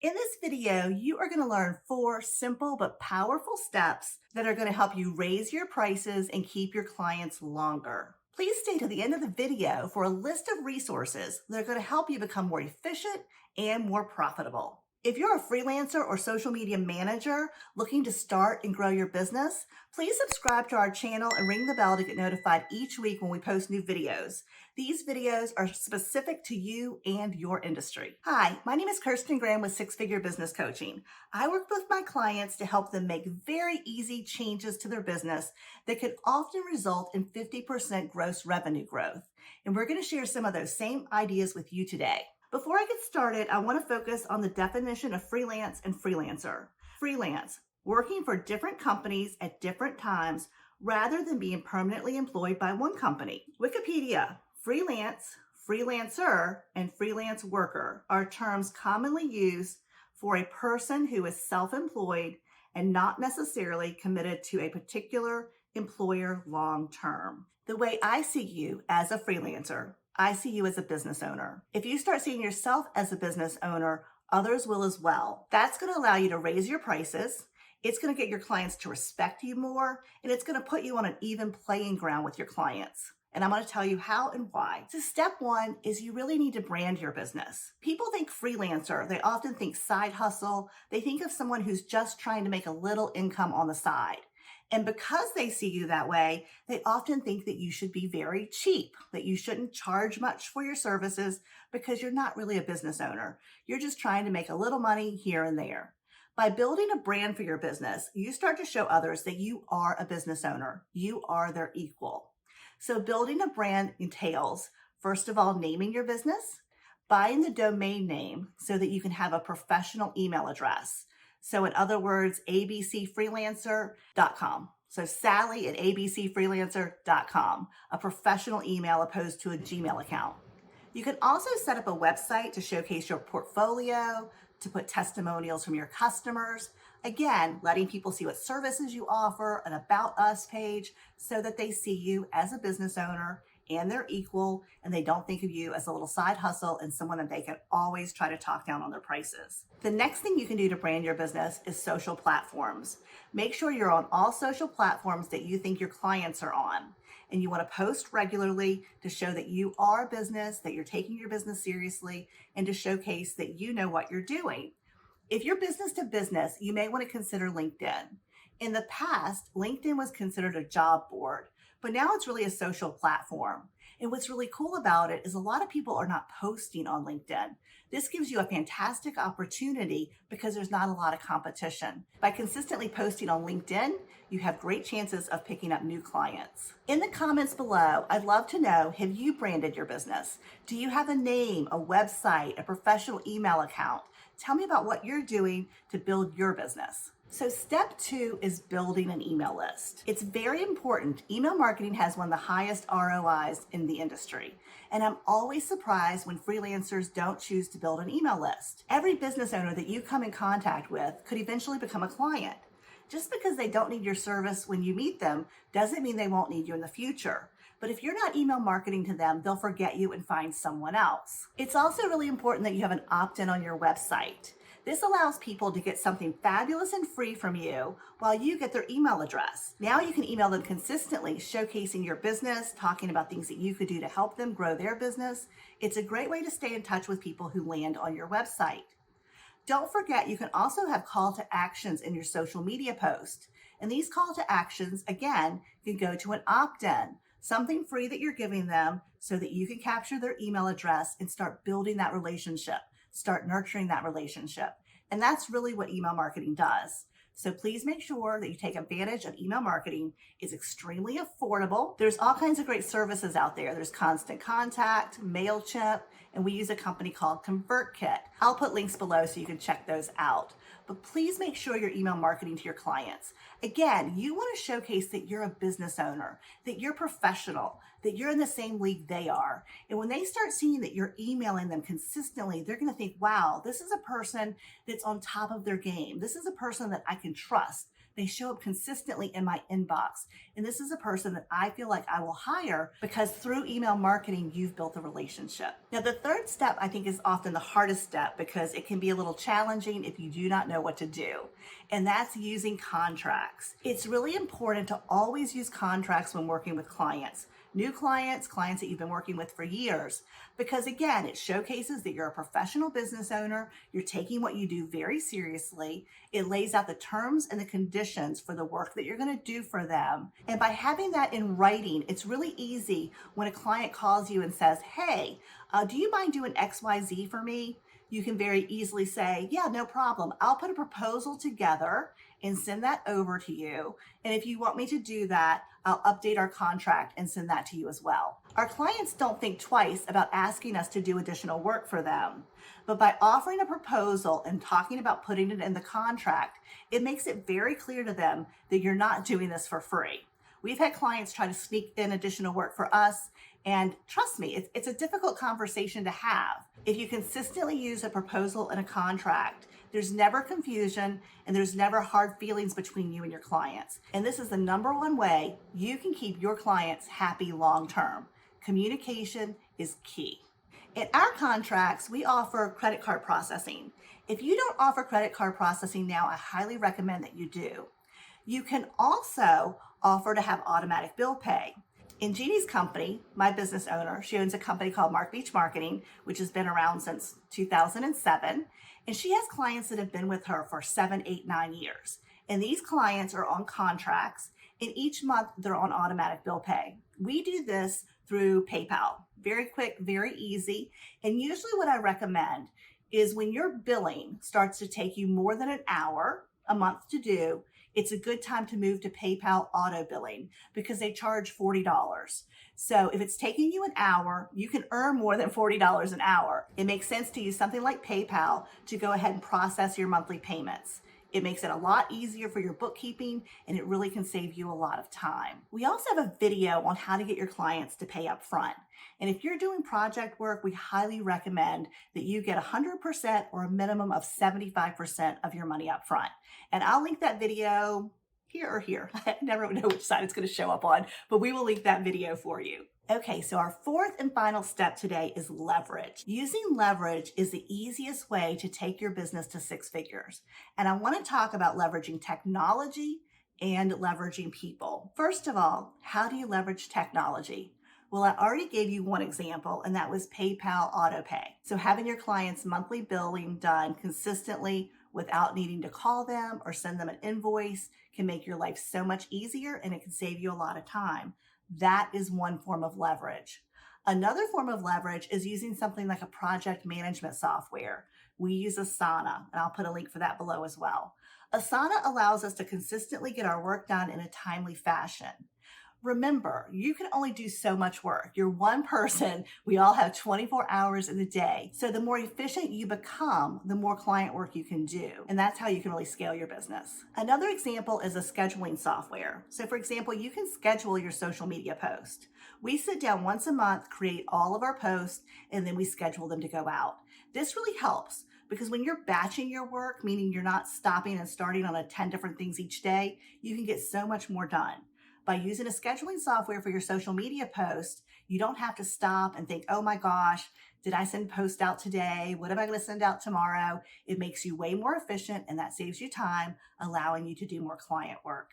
In this video, you are going to learn 4 simple but powerful steps that are going to help you raise your prices and keep your clients longer. Please stay to the end of the video for a list of resources that are going to help you become more efficient and more profitable. If you're a freelancer or social media manager looking to start and grow your business, please subscribe to our channel and ring the bell to get notified each week when we post new videos. These videos are specific to you and your industry. Hi, my name is Kirsten Graham with Six Figure Business Coaching. I work with my clients to help them make very easy changes to their business that can often result in 50% gross revenue growth. And we're going to share some of those same ideas with you today. Before I get started, I want to focus on the definition of freelance and freelancer. Freelance, working for different companies at different times rather than being permanently employed by one company. Wikipedia, freelance, freelancer, and freelance worker are terms commonly used for a person who is self-employed and not necessarily committed to a particular employer long term. The way I see you as a freelancer, I see you as a business owner. If you start seeing yourself as a business owner, others will as well. That's going to allow you to raise your prices. It's going to get your clients to respect you more, and it's going to put you on an even playing ground with your clients. And I'm going to tell you how and why. So step 1 is you really need to brand your business. People think freelancer. They often think side hustle. They think of someone who's just trying to make a little income on the side. And because they see you that way, they often think that you should be very cheap, that you shouldn't charge much for your services because you're not really a business owner. You're just trying to make a little money here and there. By building a brand for your business, you start to show others that you are a business owner. You are their equal. So building a brand entails, first of all, naming your business, buying the domain name so that you can have a professional email address. So in other words, abcfreelancer.com. So Sally at abcfreelancer.com, a professional email opposed to a Gmail account. You can also set up a website to showcase your portfolio, to put testimonials from your customers. Again, letting people see what services you offer, an About Us page, so that they see you as a business owner and they're equal, and they don't think of you as a little side hustle and someone that they can always try to talk down on their prices. The next thing you can do to brand your business is social platforms. Make sure you're on all social platforms that you think your clients are on. And you want to post regularly to show that you are a business, that you're taking your business seriously, and to showcase that you know what you're doing. If you're business to business, you may want to consider LinkedIn. In the past, LinkedIn was considered a job board, but now it's really a social platform. And what's really cool about it is a lot of people are not posting on LinkedIn. This gives you a fantastic opportunity because there's not a lot of competition. By consistently posting on LinkedIn, you have great chances of picking up new clients. In the comments below, I'd love to know, have you branded your business? Do you have a name, a website, a professional email account? Tell me about what you're doing to build your business. So step 2 is building an email list. It's very important. Email marketing has one of the highest ROIs in the industry. And I'm always surprised when freelancers don't choose to build an email list. Every business owner that you come in contact with could eventually become a client. Just because they don't need your service when you meet them doesn't mean they won't need you in the future. But if you're not email marketing to them, they'll forget you and find someone else. It's also really important that you have an opt-in on your website. This allows people to get something fabulous and free from you while you get their email address. Now you can email them consistently, showcasing your business, talking about things that you could do to help them grow their business. It's a great way to stay in touch with people who land on your website. Don't forget, you can also have call to actions in your social media post. And these call to actions, again, can go to an opt-in, something free that you're giving them so that you can capture their email address and start building that relationship. Start nurturing that relationship. And that's really what email marketing does. So please make sure that you take advantage of email marketing. It's extremely affordable. There's all kinds of great services out there. There's Constant Contact, MailChimp, and we use a company called ConvertKit. I'll put links below so you can check those out. But please make sure you're email marketing to your clients. Again, you want to showcase that you're a business owner, that you're professional, that you're in the same league they are. And when they start seeing that you're emailing them consistently, they're going to think, wow, this is a person that's on top of their game. This is a person that I can trust, they show up consistently in my inbox. And this is a person that I feel like I will hire because through email marketing, you've built a relationship. Now, the third step I think is often the hardest step because it can be a little challenging if you do not know what to do. And that's using contracts. It's really important to always use contracts when working with clients. New clients, clients that you've been working with for years, because again, it showcases that you're a professional business owner, you're taking what you do very seriously, it lays out the terms and the conditions for the work that you're going to do for them. And by having that in writing, it's really easy when a client calls you and says, hey, do you mind doing XYZ for me? You can very easily say, yeah, no problem. I'll put a proposal together and send that over to you. And if you want me to do that, I'll update our contract and send that to you as well. Our clients don't think twice about asking us to do additional work for them. But by offering a proposal and talking about putting it in the contract, it makes it very clear to them that you're not doing this for free. We've had clients try to sneak in additional work for us, and trust me, it's a difficult conversation to have. If you consistently use a proposal and a contract, there's never confusion and there's never hard feelings between you and your clients. And this is the number one way you can keep your clients happy long term. Communication is key. In our contracts, we offer credit card processing. If you don't offer credit card processing now, I highly recommend that you do. You can also offer to have automatic bill pay. In Jeannie's company, my business owner, she owns a company called Mark Beach Marketing, which has been around since 2007. And she has clients that have been with her for 7, 8, 9 years. And these clients are on contracts, and each month they're on automatic bill pay. We do this through PayPal. Very quick, very easy. And usually what I recommend is when your billing starts to take you more than an hour a month to do, it's a good time to move to PayPal auto billing because they charge $40. So if it's taking you an hour, you can earn more than $40 an hour. It makes sense to use something like PayPal to go ahead and process your monthly payments. It makes it a lot easier for your bookkeeping, and it really can save you a lot of time. We also have a video on how to get your clients to pay up front. And if you're doing project work, we highly recommend that you get 100% or a minimum of 75% of your money up front. And I'll link that video here or here. I never know which side it's going to show up on, but we will link that video for you. Okay, so our fourth and final step today is leverage. Using leverage is the easiest way to take your business to 6 figures. And I want to talk about leveraging technology and leveraging people. First of all, how do you leverage technology? Well, I already gave you one example, and that was PayPal AutoPay. So having your clients' monthly billing done consistently without needing to call them or send them an invoice can make your life so much easier, and it can save you a lot of time. That is one form of leverage. Another form of leverage is using something like a project management software. We use Asana, and I'll put a link for that below as well. Asana allows us to consistently get our work done in a timely fashion. Remember, you can only do so much work. You're one person. We all have 24 hours in a day. So the more efficient you become, the more client work you can do. And that's how you can really scale your business. Another example is a scheduling software. So for example, you can schedule your social media post. We sit down once a month, create all of our posts, and then we schedule them to go out. This really helps because when you're batching your work, meaning you're not stopping and starting on 10 different things each day, you can get so much more done. By using a scheduling software for your social media post, you don't have to stop and think, oh my gosh, did I send post out today? What am I going to send out tomorrow? It makes you way more efficient, and that saves you time, allowing you to do more client work.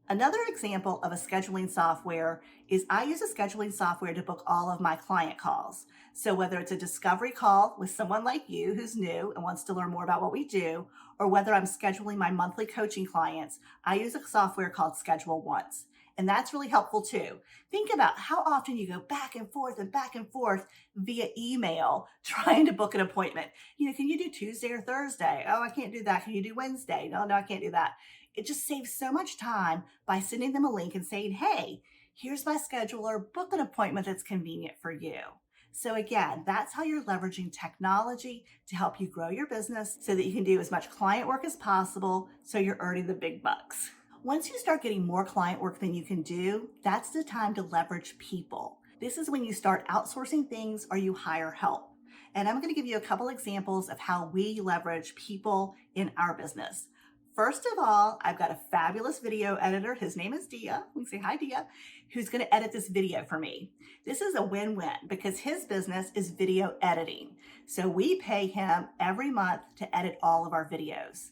Another example of a scheduling software is I use a scheduling software to book all of my client calls. So whether it's a discovery call with someone like you who's new and wants to learn more about what we do, or whether I'm scheduling my monthly coaching clients, I use a software called Schedule Once. And that's really helpful too. Think about how often you go back and forth via email trying to book an appointment. Can you do Tuesday or Thursday? Oh, I can't do that. Can you do Wednesday? No, I can't do that. It just saves so much time by sending them a link and saying, hey, here's my scheduler, book an appointment that's convenient for you. So again, that's how you're leveraging technology to help you grow your business so that you can do as much client work as possible so you're earning the big bucks. Once you start getting more client work than you can do, that's the time to leverage people. This is when you start outsourcing things or you hire help. And I'm going to give you a couple examples of how we leverage people in our business. First of all, I've got a fabulous video editor. His name is Dia. We say hi, Dia, who's going to edit this video for me. This is a win-win because his business is video editing. So we pay him every month to edit all of our videos.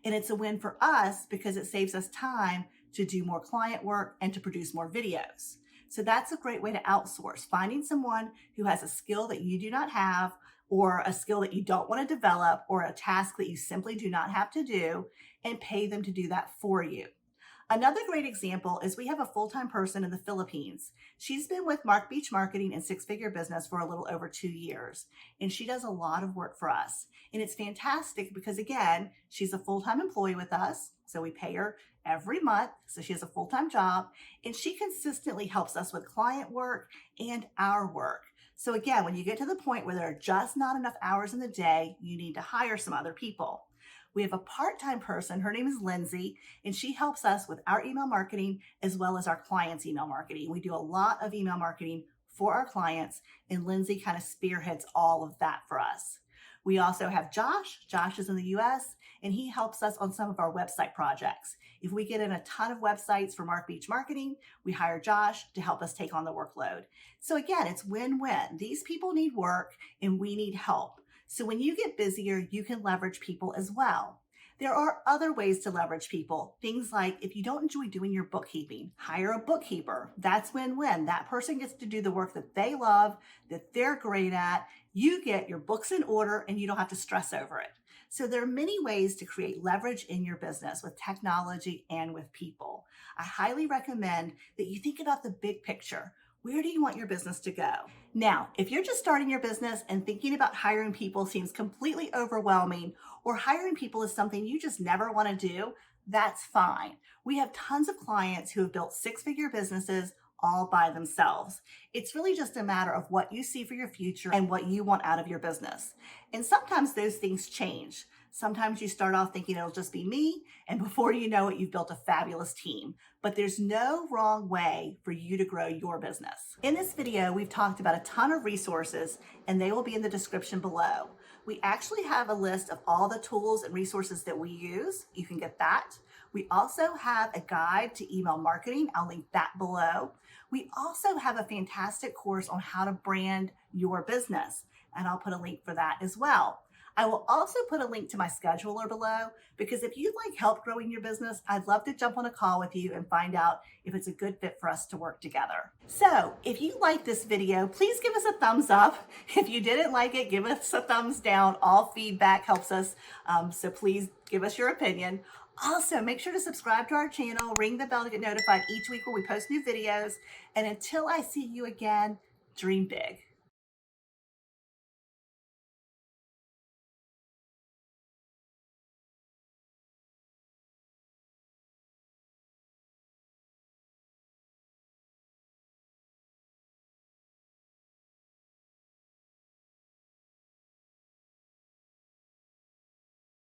And it's a win for us because it saves us time to do more client work and to produce more videos. So that's a great way to outsource, finding someone who has a skill that you do not have, or a skill that you don't want to develop, or a task that you simply do not have to do, and pay them to do that for you. Another great example is we have a full-time person in the Philippines. She's been with Mark Beach Marketing and Six Figure Business for a little over 2 years, and she does a lot of work for us. And it's fantastic because, again, she's a full-time employee with us, so we pay her every month, so she has a full-time job, and she consistently helps us with client work and our work. So again, when you get to the point where there are just not enough hours in the day, you need to hire some other people. We have a part-time person, her name is Lindsay, and she helps us with our email marketing as well as our clients' email marketing. We do a lot of email marketing for our clients, and Lindsay kind of spearheads all of that for us. We also have Josh. Josh is in the US, and he helps us on some of our website projects. If we get in a ton of websites for Mark Beach Marketing, we hire Josh to help us take on the workload. So again, it's win-win. These people need work and we need help. So when you get busier, you can leverage people as well. There are other ways to leverage people. Things like if you don't enjoy doing your bookkeeping, hire a bookkeeper. That's win-win. That person gets to do the work that they love, that they're great at. You get your books in order and you don't have to stress over it. So there are many ways to create leverage in your business with technology and with people. I highly recommend that you think about the big picture. Where do you want your business to go? Now, if you're just starting your business and thinking about hiring people seems completely overwhelming, or hiring people is something you just never want to do, that's fine. We have tons of clients who have built six-figure businesses all by themselves. It's really just a matter of what you see for your future and what you want out of your business. And sometimes those things change. Sometimes you start off thinking it'll just be me, and before you know it, you've built a fabulous team. But there's no wrong way for you to grow your business. In this video, we've talked about a ton of resources, and they will be in the description below. We actually have a list of all the tools and resources that we use. You can get that. We also have a guide to email marketing. I'll link that below. We also have a fantastic course on how to brand your business, and I'll put a link for that as well. I will also put a link to my scheduler below because if you'd like help growing your business, I'd love to jump on a call with you and find out if it's a good fit for us to work together. So if you like this video, please give us a thumbs up. If you didn't like it, give us a thumbs down. All feedback helps us, so please give us your opinion. Also, make sure to subscribe to our channel, ring the bell to get notified each week when we post new videos. And until I see you again, dream big.